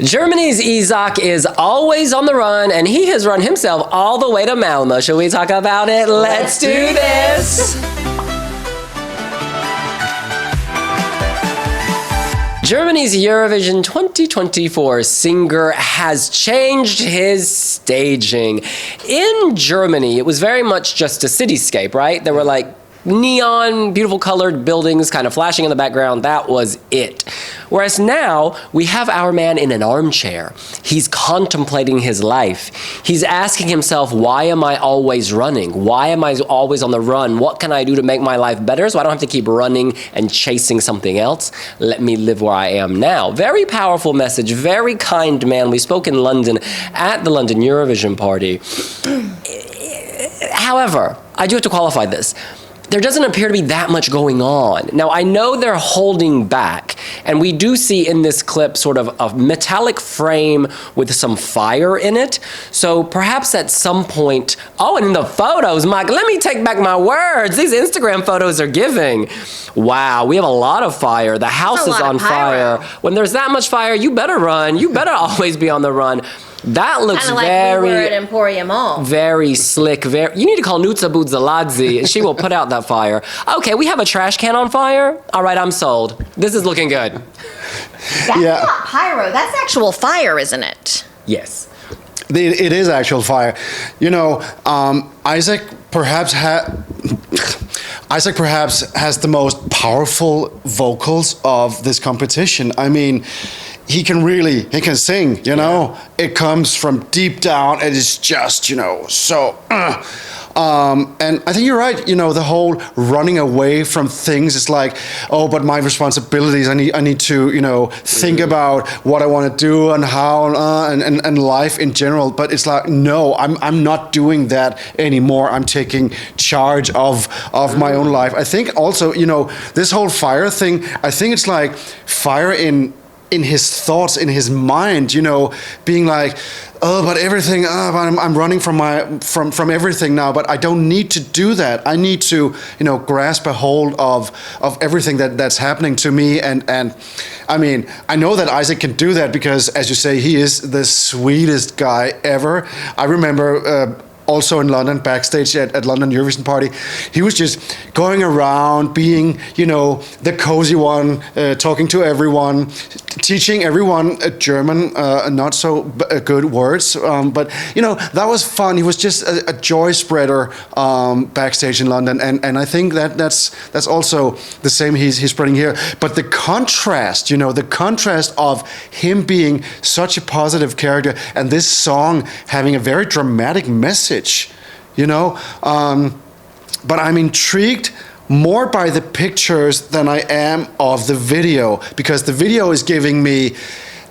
Germany's Isaak is always on the run, and he has run himself all the way to Malmo. Shall we talk about it? Let's do this! Germany's Eurovision 2024 singer has changed his staging. In Germany, it was very much just a cityscape, right? There were like neon, beautiful colored buildings kind of flashing in the background. That was it. Whereas now, we have our man in an armchair. He's contemplating his life. He's asking himself, why am I always running? Why am I always on the run? What can I do to make my life better so I don't have to keep running and chasing something else? Let me live where I am now. Very powerful message, very kind man. We spoke in London at the London Eurovision party. However, I do have to qualify this. There doesn't appear to be that much going on. Now, I know they're holding back, and we do see in this clip sort of a metallic frame with some fire in it. So perhaps at some point, oh, and in the photos, Mike, let me take back my words. These Instagram photos are giving. Wow, we have a lot of fire. The house is on fire. When there's that much fire, you better run. You better always be on the run. That looks kind of like very, we were at Emporium Mall. Very slick. You need to call Nutza Budzaladze, and she will put out that fire. Okay, we have a trash can on fire. All right, I'm sold. This is looking good. That's not pyro. That's actual fire, isn't it? Yes. It is actual fire. You know, Isaak perhaps has the most powerful vocals of this competition. I mean, he can sing, you know? It comes from deep down and it's just, you know, so, and I think you're right, you know, the whole running away from things is like, oh, but my responsibilities, I need to, you know, think about what I want to do and how, and life in general. But it's like, no, I'm not doing that anymore. I'm taking charge of my own life. I think also, you know, this whole fire thing, I think it's like fire in his thoughts, in his mind, you know, being like, oh, but everything, I'm running from everything now, but I don't need to do that. I need to, you know, grasp a hold of everything that's happening to me. And I mean, I know that Isaak can do that because, as you say, he is the sweetest guy ever. I remember also in London, backstage at London Eurovision party, he was just going around being, you know, the cozy one, talking to everyone, teaching everyone German, not so good words, but, you know, that was fun. He was just a joy spreader backstage in London, and I think that's also the same he's spreading here. But the contrast, you know, the contrast of him being such a positive character and this song having a very dramatic message, you know, but I'm intrigued more by the pictures than I am of the video, because the video is giving me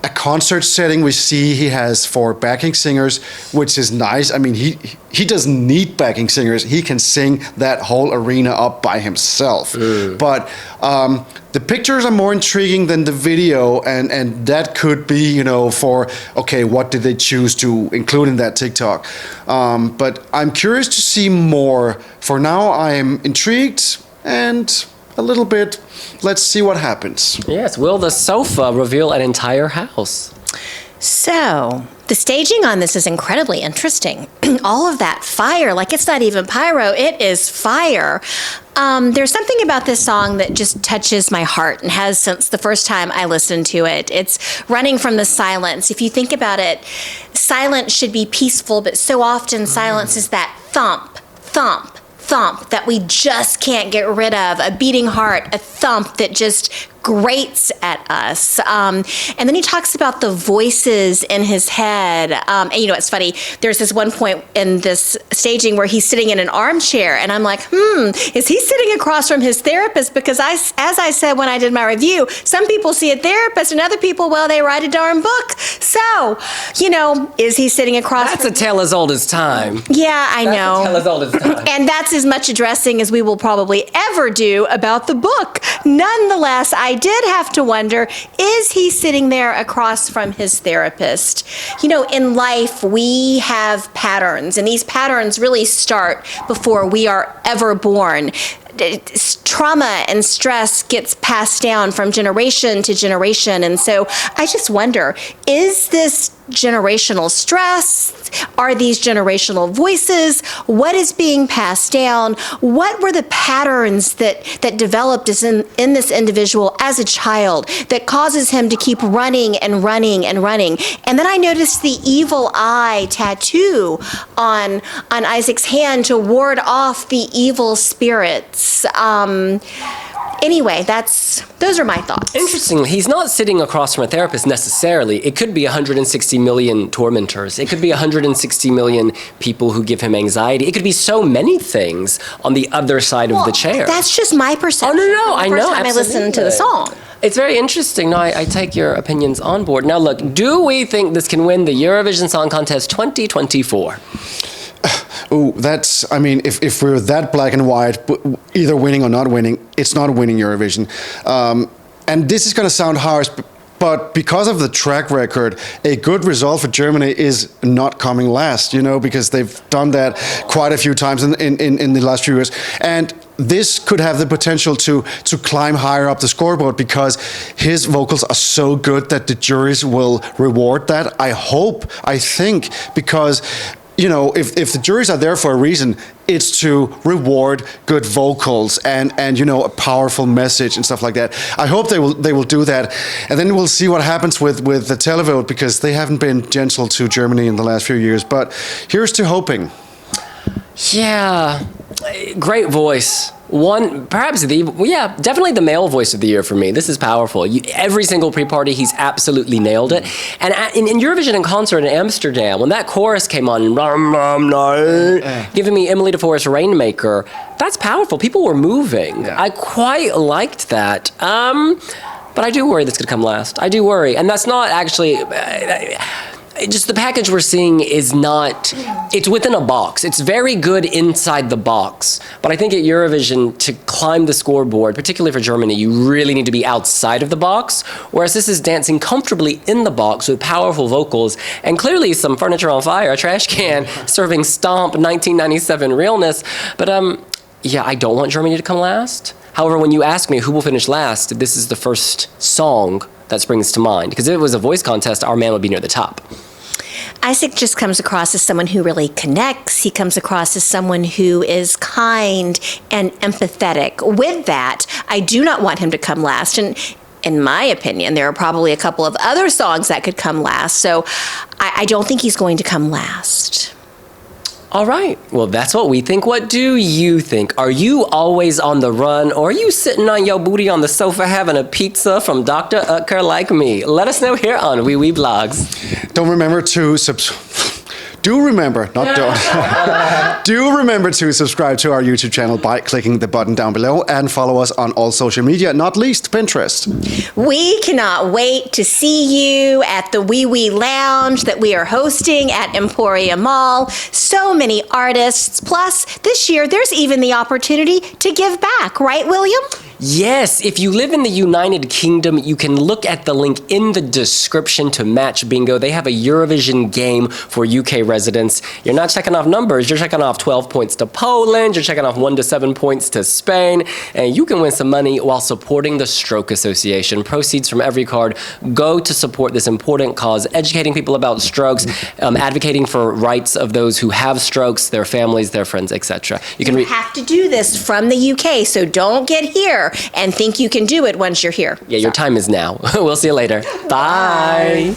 a concert setting. We see he has 4 backing singers, which is nice. I mean, he doesn't need backing singers. He can sing that whole arena up by himself. But the pictures are more intriguing than the video, and that could be, you know, for, okay, what did they choose to include in that TikTok? But I'm curious to see more. For now, I am intrigued and a little bit, let's see what happens. Yes, will the sofa reveal an entire house? So, the staging on this is incredibly interesting. All of that fire, like it's not even pyro, it is fire. There's something about this song that just touches my heart and has since the first time I listened to it. It's running from the silence. If you think about it, silence should be peaceful, but so often silence is that thump, thump, thump that we just can't get rid of, a beating heart, a thump that just grates at us. And then he talks about the voices in his head. And you know, it's funny, there's this one point in this staging where he's sitting in an armchair, and I'm like, is he sitting across from his therapist? Because as I said when I did my review, some people see a therapist and other people, well, they write a darn book. So, you know, is he sitting across? That's a tale as old as time. Yeah, I know. That's a tale as old as time. And that's as much addressing as we will probably ever do about the book. Nonetheless, I did have to wonder, is he sitting there across from his therapist? You know, in life, we have patterns, and these patterns really start before we are ever born. trauma and stress gets passed down from generation to generation. And so I just wonder, is this generational stress? Are these generational voices? What is being passed down? What were the patterns that developed in this individual as a child that causes him to keep running and running and running? And then I noticed the evil eye tattoo on Isaac's hand to ward off the evil spirits. Anyway, those are my thoughts. Interestingly, he's not sitting across from a therapist necessarily. It could be 160 million tormentors. It could be 160 million people who give him anxiety. It could be so many things on the other side of the chair. That's just my perception. Oh, no, I know. The first time I listened to the song. It's very interesting. No, I take your opinions on board. Now, look, do we think this can win the Eurovision Song Contest 2024? Oh, I mean, if we're that black and white, either winning or not winning, it's not winning Eurovision. And this is going to sound harsh, but because of the track record, a good result for Germany is not coming last, because they've done that quite a few times in the last few years. And this could have the potential to climb higher up the scoreboard because his vocals are so good that the juries will reward that. I think, because if the juries are there for a reason, it's to reward good vocals and a powerful message and stuff like that. I hope they will do that, and then we'll see what happens with the televote, because they haven't been gentle to Germany in the last few years. But here's to hoping. Yeah, great voice. Definitely the male voice of the year for me. This is powerful. Every single pre-party, he's absolutely nailed it. And in Eurovision in concert in Amsterdam, when that chorus came on, giving me Emily de Forest Rainmaker, that's powerful. People were moving. Yeah. I quite liked that. But I do worry this could come last. I do worry. And that's not actually... just the package we're seeing is not, it's within a box. It's very good inside the box. But I think at Eurovision, to climb the scoreboard, particularly for Germany, you really need to be outside of the box. Whereas this is dancing comfortably in the box with powerful vocals and clearly some furniture on fire, a trash can serving stomp 1997 realness. But I don't want Germany to come last. However, when you ask me who will finish last, this is the first song that springs to mind. Because if it was a voice contest, our man would be near the top. Isaak just comes across as someone who really connects. He comes across as someone who is kind and empathetic. With that, I do not want him to come last. And in my opinion, there are probably a couple of other songs that could come last. So I don't think he's going to come last. All right. Well, that's what we think. What do you think? Are you always on the run, or are you sitting on your booty on the sofa having a pizza from Dr. Utker like me? Let us know here on Wiwibloggs. Don't remember to Do remember, not don't. Do remember to subscribe to our YouTube channel by clicking the button down below and follow us on all social media, not least Pinterest. We cannot wait to see you at the Wee Lounge that we are hosting at Emporium Mall. So many artists. Plus, this year, there's even the opportunity to give back, right, William? Yes, if you live in the United Kingdom, you can look at the link in the description to Match Bingo. They have a Eurovision game for UK residents. You're not checking off numbers, you're checking off 12 points to Poland, you're checking off 1 to 7 points to Spain, and you can win some money while supporting the Stroke Association. Proceeds from every card go to support this important cause, educating people about strokes, advocating for rights of those who have strokes, their families, their friends, etc. You have to do this from the UK, so don't get here and think you can do it once you're here. Yeah, your time is now. We'll see you later. Bye.